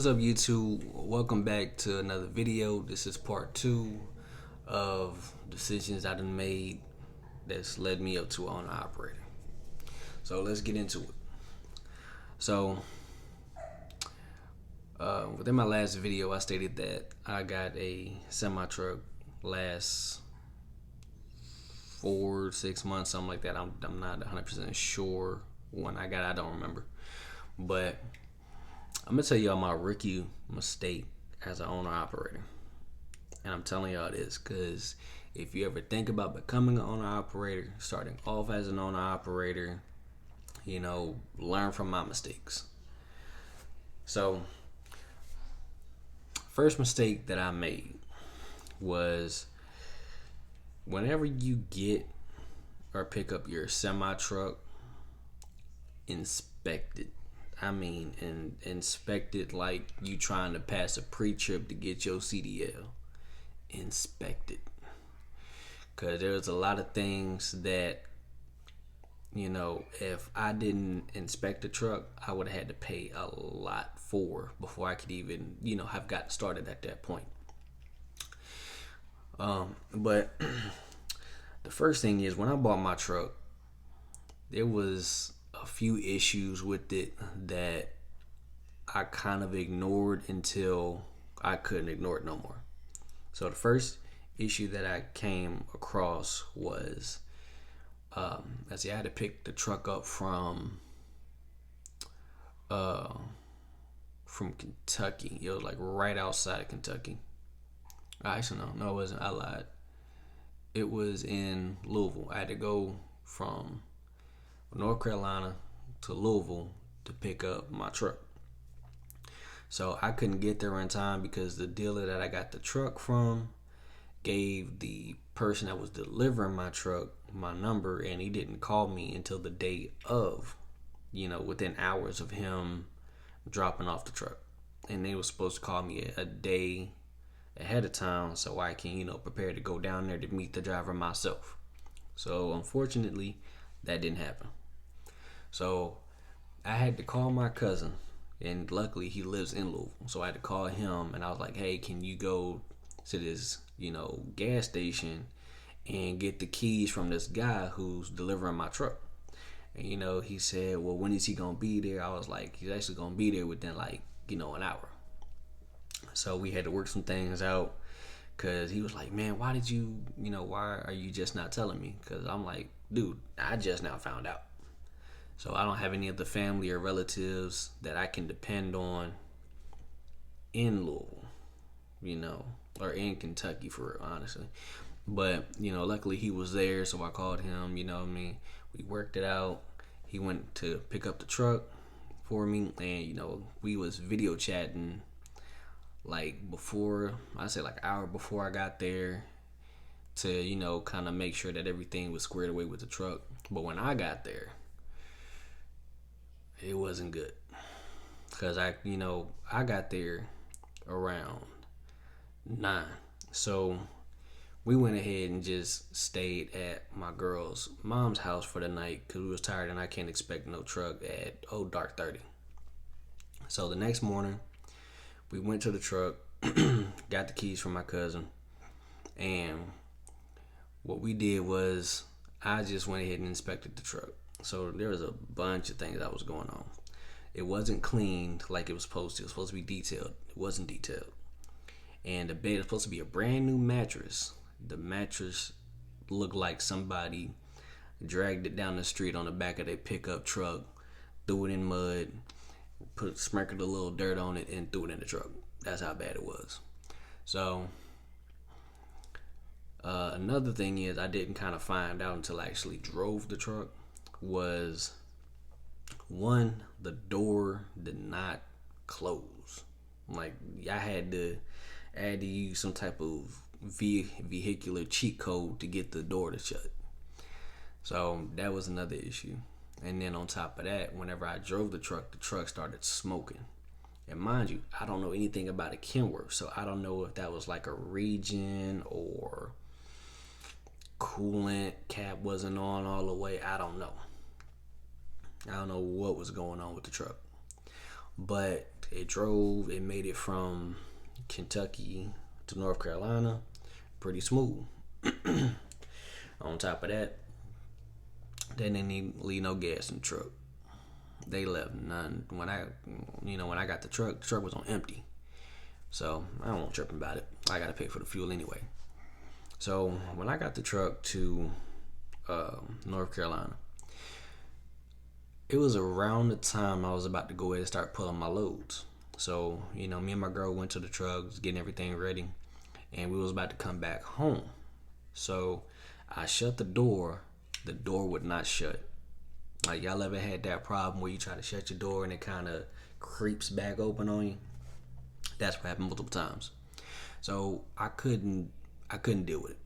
What's up, YouTube? Welcome back to another video. This is part two of decisions I done made that's led me up to owner operator. So let's get into it. So within my last video, I stated that I got a semi truck last 4-6 months, something like that. I'm not 100% sure when I got it. I don't remember, but I'm gonna tell y'all my rookie mistake as an owner operator, and I'm telling y'all this because if you ever think about becoming an owner operator, starting off as an owner operator, learn from my mistakes. So, first mistake that I made was whenever you get or pick up your semi truck, inspect it. Inspect it like you trying to pass a pre-trip to get your CDL. Inspect it. Because there's a lot of things that, if I didn't inspect the truck, I would have had to pay a lot for before I could even, have gotten started at that point. But the first thing is when I bought my truck, there was a few issues with it that I kind of ignored until I couldn't ignore it no more. So the first issue that I came across was I had to pick the truck up from Kentucky. It was like right outside of Kentucky. Actually, no, it wasn't. I lied. It was in Louisville. I had to go from North Carolina to Louisville to pick up my truck. So I couldn't get there in time because the dealer that I got the truck from gave the person that was delivering my truck my number, and he didn't call me until the day of, within hours of him dropping off the truck. And they were supposed to call me a day ahead of time so I can, prepare to go down there to meet the driver myself. So unfortunately, that didn't happen. So I had to call my cousin, and luckily he lives in Louisville. So I had to call him, and I was like, hey, can you go to this, gas station and get the keys from this guy who's delivering my truck? And, he said, well, when is he going to be there? I was like, he's actually going to be there within an hour. So we had to work some things out because he was like, man, why are you just not telling me? Because I'm like, dude, I just now found out. So I don't have any of the family or relatives that I can depend on in Louisville, or in Kentucky for real, honestly. But, luckily he was there, so I called him, we worked it out. He went to pick up the truck for me, and, we was video chatting before, I say an hour before I got there to, kind of make sure that everything was squared away with the truck. But when I got there, it wasn't good because I got there around 9. So we went ahead and just stayed at my girl's mom's house for the night because we was tired and I can't expect no truck at dark 30. So the next morning we went to the truck, got the keys from my cousin, and what we did was I just went ahead and inspected the truck. So there was a bunch of things that was going on. It wasn't cleaned like it was supposed to. It was supposed to be detailed. It wasn't detailed. And the bed was supposed to be a brand new mattress. The mattress looked like somebody dragged it down the street on the back of their pickup truck, threw it in mud, sprinkled a little dirt on it, and threw it in the truck. That's how bad it was. So another thing is I didn't kind of find out until I actually drove the truck was, one, the door did not close. I had to use some type of vehicular cheat code to get the door to shut. So that was another issue. And then on top of that, whenever I drove the truck started smoking. And mind you, I don't know anything about a Kenworth, so I don't know if that was like a regen or coolant cap wasn't on all the way. I don't know what was going on with the truck. But It drove. It made it from Kentucky to North Carolina pretty smooth. On top of that, they didn't leave no gas in the truck. They left none. When I got the truck was on empty. So I won't tripping about it. I gotta pay for the fuel anyway. So when I got the truck to North Carolina, it was around the time I was about to go ahead and start pulling my loads. So, me and my girl went to the truck, getting everything ready, and we was about to come back home. So I shut the door would not shut. Like, y'all ever had that problem where you try to shut your door and it kind of creeps back open on you? That's what happened multiple times. So I couldn't deal with it.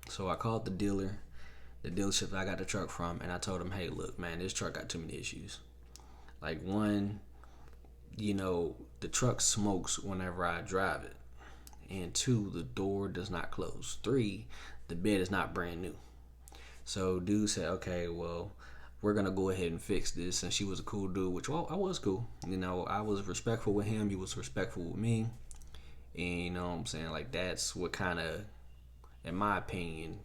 So I called the dealership that I got the truck from, and I told them, hey, look, man, this truck got too many issues. Like, one, the truck smokes whenever I drive it. And two, the door does not close. Three, the bed is not brand new. So dude said, okay, well, we're going to go ahead and fix this. And she was a cool dude, which, well, I was cool. I was respectful with him. He was respectful with me. And you know what I'm saying? Like, that's what kind of, in my opinion,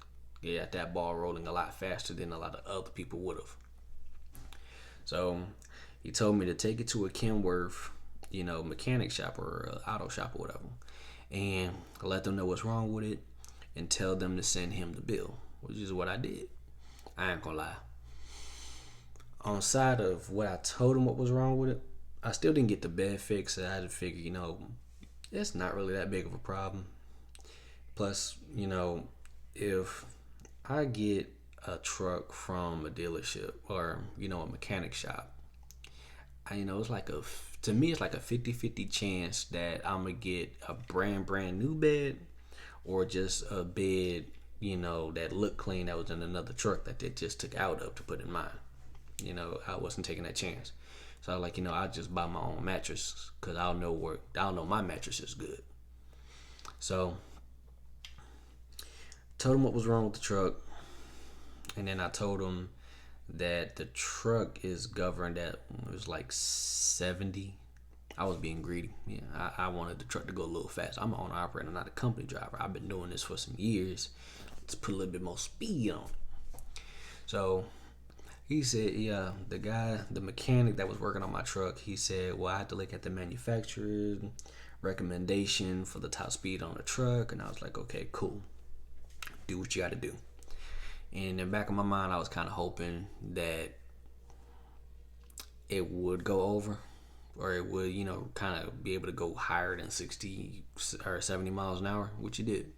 got that ball rolling a lot faster than a lot of other people would have. So he told me to take it to a Kenworth, mechanic shop or auto shop or whatever, and let them know what's wrong with it and tell them to send him the bill, which is what I did. I ain't gonna lie. On side of what I told him what was wrong with it, I still didn't get the bed fixed. I had to figure, it's not really that big of a problem. Plus, if I get a truck from a dealership or, a mechanic shop, it's like to me, it's like a 50-50 chance that I'm going to get a brand new bed or just a bed, that looked clean that was in another truck that they just took out of to put in mine. I wasn't taking that chance. So I was like, I'll just buy my own mattress because I'll know my mattress is good. So told him what was wrong with the truck, and then I told him that the truck is governed at, it was like 70. I was being greedy. Yeah, I wanted the truck to go a little fast. I'm an owner operator, not a company driver. I've been doing this for some years. Let's put a little bit more speed on it. So he said, yeah, the mechanic that was working on my truck, he said, well, I had to look at the manufacturer's recommendation for the top speed on the truck. And I was like, okay, cool. Do what you got to do. And in the back of my mind, I was kind of hoping that it would go over, or it would, kind of be able to go higher than 60 or 70 miles an hour, which it did.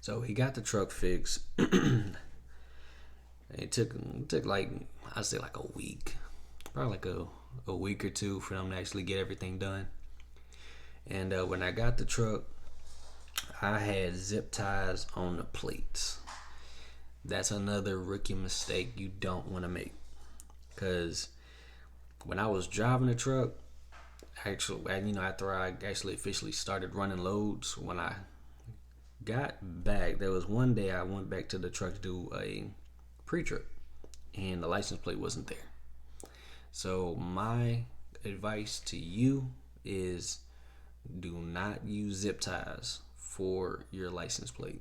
So he got the truck fixed. It took like, I'd say like a week, probably like a week or two for them to actually get everything done. And when I got the truck, I had zip ties on the plates. That's another rookie mistake you don't want to make. Because when I was driving the truck, after I actually officially started running loads, when I got back, there was one day I went back to the truck to do a pre-trip, and the license plate wasn't there. So my advice to you is do not use zip ties for your license plate,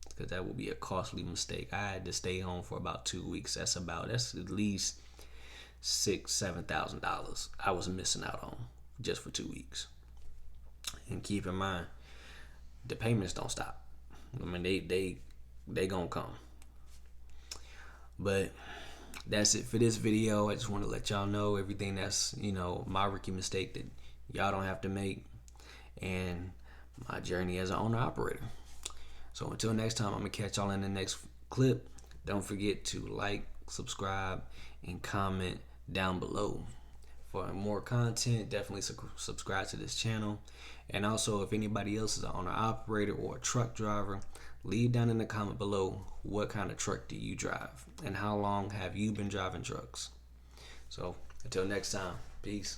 because that will be a costly mistake. I had to stay home for about 2 weeks. That's at least $6,000-$7,000 I was missing out on just for 2 weeks. And keep in mind, the payments don't stop. I mean, they gonna come. But that's it for this video. I just want to let y'all know everything that's, my rookie mistake that y'all don't have to make, and my journey as an owner operator. So until next time, I'm going to catch y'all in the next clip. Don't forget to like, subscribe, and comment down below. For more content, definitely subscribe to this channel. And also, if anybody else is an owner operator or a truck driver, leave down in the comment below what kind of truck do you drive and how long have you been driving trucks. So until next time, peace.